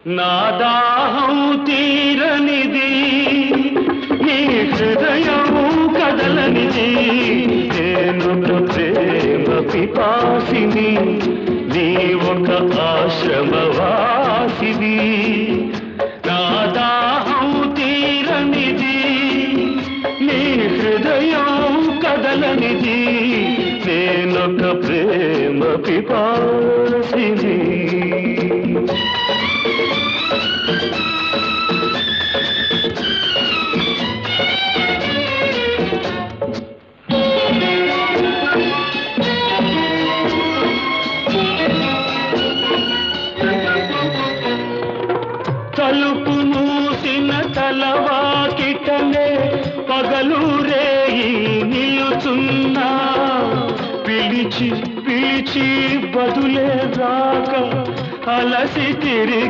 నా దాహం తీరనిది నీ హృదయం కదలనిది నేను ప్రేమ పిపాసిని నీ ఒక ఆశ్రమవాసిని నా దాహం తీరనిది నీ హృదయం కదలనిది నేనొక ప్రేమ పిపాసిని తలుపు మూసిన తలవాకిటనే పగలు రేయి నిలుచున్నా పిలిచి పిలిచి బదులే రాక అలసి తిరిగి